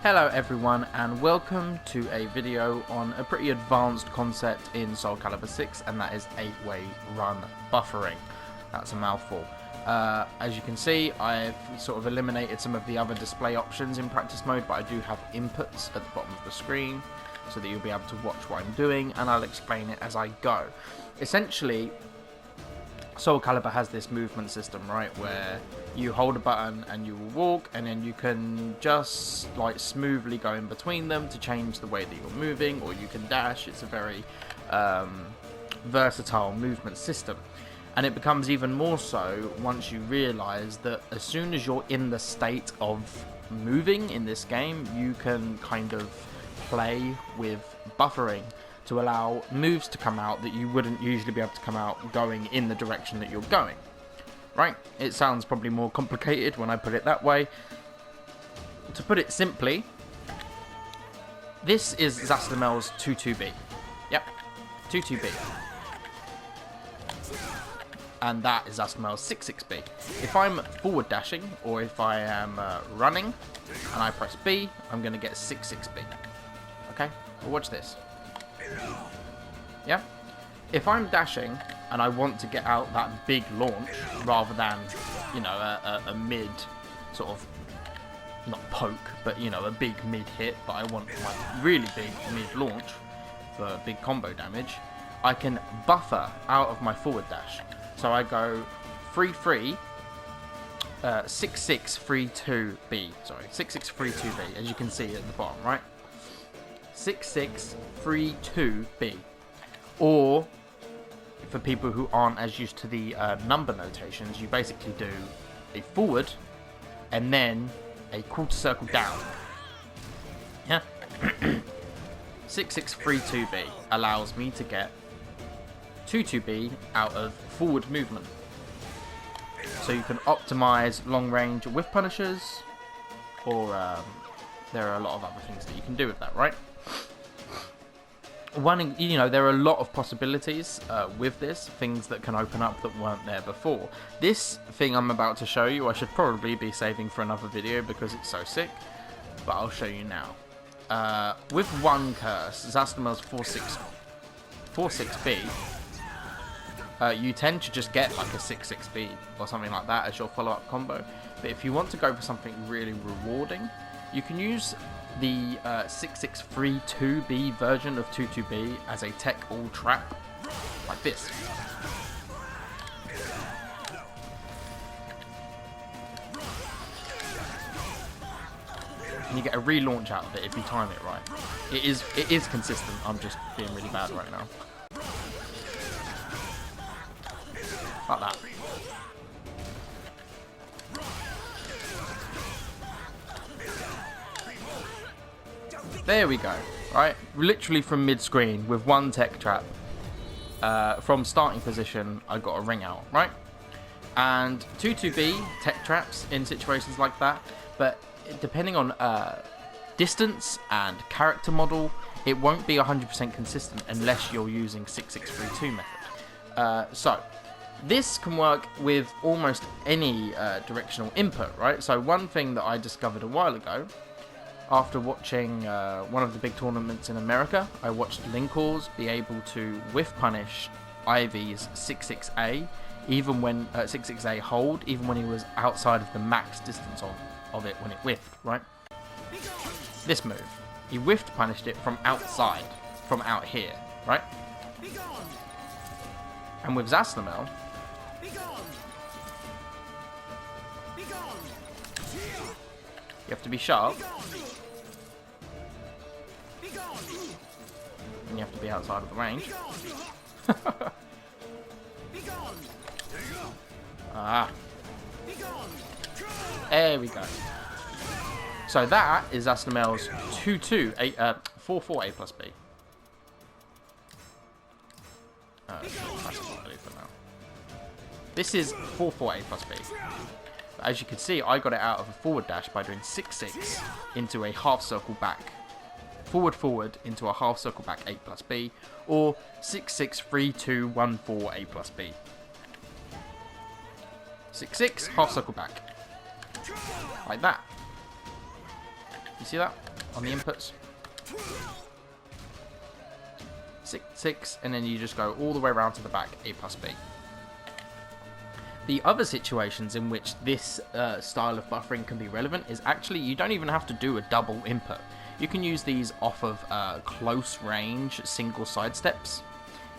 Hello everyone, and welcome to a video on a pretty advanced concept in Soul Calibur 6, and that is 8-way run buffering. That's a mouthful. As you can see, I've sort of eliminated some of the other display options in practice mode, but I do have inputs at the bottom of the screen so that you'll be able to watch what I'm doing, and I'll explain it as I go. Essentially, Soul Calibur has this movement system, right, where you hold a button and you will walk, and then you can just like smoothly go in between them to change the way that you're moving, or you can dash. It's a very versatile movement system, and it becomes even more so once you realize that as soon as you're in the state of moving in this game, you can kind of play with buffering to allow moves to come out that you wouldn't usually be able to come out going in the direction that you're going. Right? It sounds probably more complicated when I put it that way. To put it simply, this is Zastamel's 22B. Yep, 22B. And that is Zastamel's 66B. If I'm forward dashing, or if I am running, and I press B, I'm going to get 66B. Okay? Well, watch this. Yeah? If I'm dashing and I want to get out that big launch rather than, you know, a mid sort of, not poke, but, you know, a big mid hit, but I want my really big mid launch for big combo damage, I can buffer out of my forward dash. So I go 3-3, 6-6-3-2-B, sorry, 6-6-3-2-B, as you can see at the bottom, right? 6-6-3-2-B. Or, for people who aren't as used to the number notations, you basically do a forward and then a quarter circle down. Yeah? 6-6-3-2-B allows me to get 2-2-B out of forward movement. So you can optimize long range whiff punishers, or there are a lot of other things that you can do with that, right? You know, there are a lot of possibilities with this, things that can open up that weren't there before. This thing I'm about to show you, I should probably be saving for another video because it's so sick, but I'll show you now. With one curse, Zastamel's 4-6-B, you tend to just get like a 6-6-B or something like that as your follow-up combo. But if you want to go for something really rewarding, you can use the 6-6-3-2-B version of 2-2-B as a tech all trap, like this. And you get a relaunch out of it if you time it right. It is consistent. I'm just being really bad right now. Like that. There we go, right? Literally from mid-screen with one tech trap. From starting position, I got a ring out, right? And 2-2-B tech traps in situations like that, but depending on distance and character model, it won't be 100% consistent unless you're using 6-6-3-2 method. So, this can work with almost any directional input, right? So one thing that I discovered a while ago, after watching one of the big tournaments in America, I watched Linkors be able to whiff punish Ivy's 6-6-A, even when 6-6-A hold, even when he was outside of the max distance of it when it whiffed, right? This move, he whiffed punished it from outside, from out here, right? And with Zastamel, you have to be sharp. And you have to be outside of the range. Ah. There we go. So that is Zastamel's 4-4 A plus B. This is 4-4 A plus B. As you can see, I got it out of a forward dash by doing 6-6 into a half circle back. Forward into a half circle back A plus B, or 6-6-3-2-1-4 A plus B. 6-6, half circle back. Like that. You see that? on the inputs. 6, 6, and then you just go all the way around to the back, A plus B. The other situations in which this style of buffering can be relevant is actually you don't even have to do a double input. You can use these off of close range single side steps.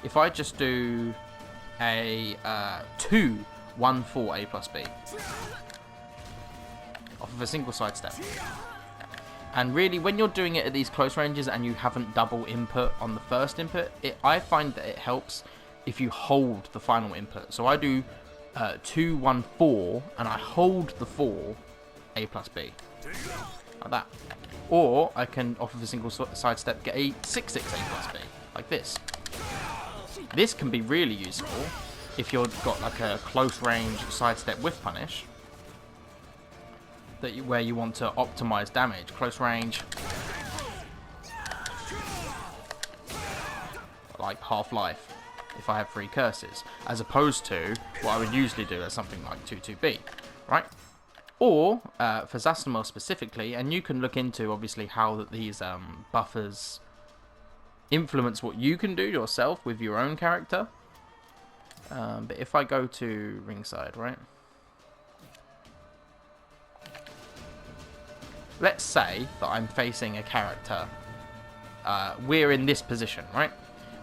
If I just do a 2, 1, 4 A plus B off of a single side step. And really, when you're doing it at these close ranges and you haven't double input on the first input, I find that it helps if you hold the final input. So I do 2, 1, 4, and I hold the 4, A plus B. Like that. Or I can, off of a single side step, get a 6, 6, A plus B. Like this. This can be really useful if you've got like a close range sidestep whiff punish. Where you want to optimize damage. Close range. Like Half-Life, if I have 3 curses. As opposed to what I would usually do as something like 2-2B. Right? Or, for Zastamel specifically, and you can look into, obviously, how these buffers influence what you can do yourself with your own character. But if I go to ringside, right? Let's say that I'm facing a character. We're in this position, right?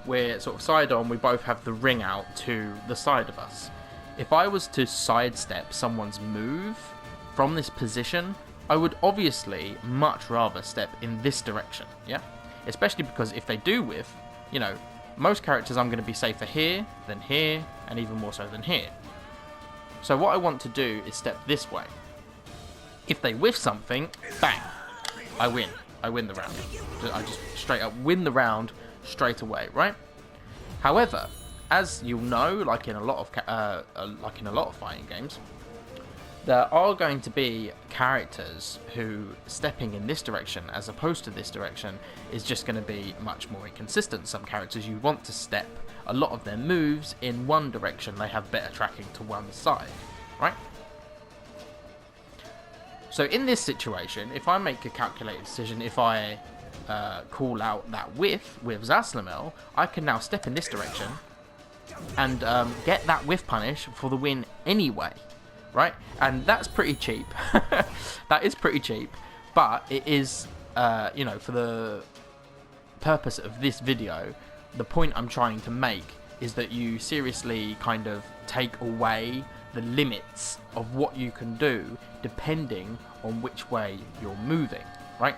We're sort of side on, we both have the ring out to the side of us. If I was to sidestep someone's move from this position, I would obviously much rather step in this direction, yeah? Especially because if they do whiff, you know, most characters I'm going to be safer here, and even more so than here. So what I want to do is step this way. If they whiff something, bang, I win. I win the round. I just straight up win the round straight away, right? However, as you'll know, like in a lot of fighting games, there are going to be characters who stepping in this direction as opposed to this direction is just going to be much more inconsistent. Some characters you want to step a lot of their moves in one direction, they have better tracking to one side, right? So in this situation, if I make a calculated decision, if I call out that whiff with Zastamel, I can now step in this direction and get that whiff punish for the win anyway, right? And that's pretty cheap. That is pretty cheap, but it is, you know, for the purpose of this video, the point I'm trying to make is that you seriously kind of take away the limits of what you can do depending on which way you're moving, right?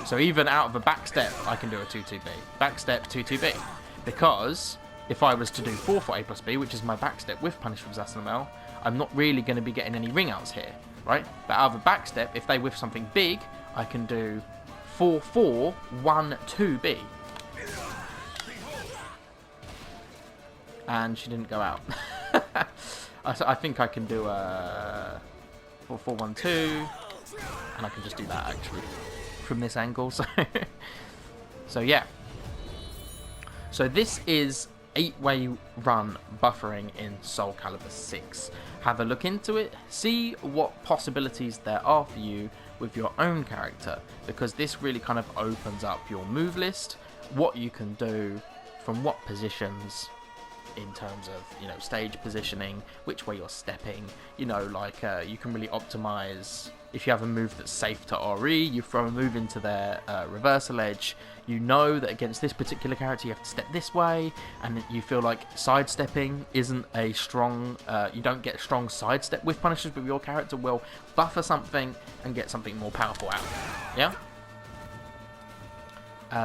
So even out of a back step, I can do a 2-2B. Back step, 2-2B. Because if I was to do 4-4 A plus B, which is my back step with punish from Zastamel, I'm not really going to be getting any ring outs here, right? But out of a back step, if they whiff something big, I can do 4-4, 1-2B. And she didn't go out. I think I can do a 4-4-1-2, and I can just do that actually from this angle. So yeah. So this is 8-way run buffering in Soul Calibur 6. Have a look into it, see what possibilities there are for you with your own character, because this really kind of opens up your move list, what you can do from what positions, in terms of, you know, stage positioning, which way you're stepping, you know, like you can really optimize. If you have a move that's safe to RE, you throw a move into their reversal edge, you know that against this particular character you have to step this way, and you feel like sidestepping isn't a strong, you don't get strong sidestep with punishes, but your character will buffer something and get something more powerful out. Yeah?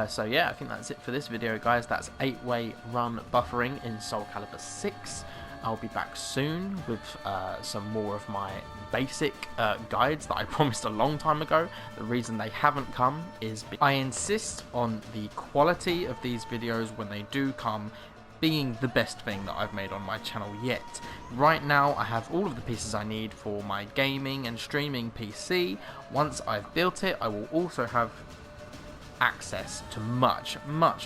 So yeah, I think that's it for this video, guys. That's 8-way run buffering in Soul Calibur 6. I'll be back soon with some more of my basic guides that I promised a long time ago. The reason they haven't come is I insist on the quality of these videos when they do come being the best thing that I've made on my channel yet. Right now I have all of the pieces I need for my gaming and streaming PC. Once I've built it, I will also have access to much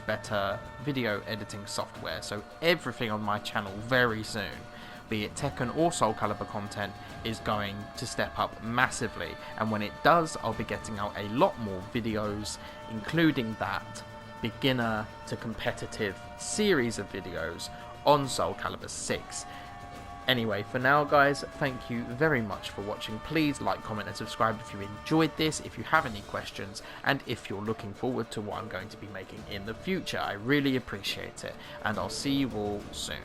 better video editing software, so everything on my channel very soon be it Tekken or Soul Calibur content, is going to step up massively, and when it does, I'll be getting out a lot more videos, including that beginner to competitive series of videos on Soul Calibur 6. Anyway, for now guys, thank you very much for watching. Please like, comment and subscribe if you enjoyed this, if you have any questions, and if you're looking forward to what I'm going to be making in the future. I really appreciate it, and I'll see you all soon.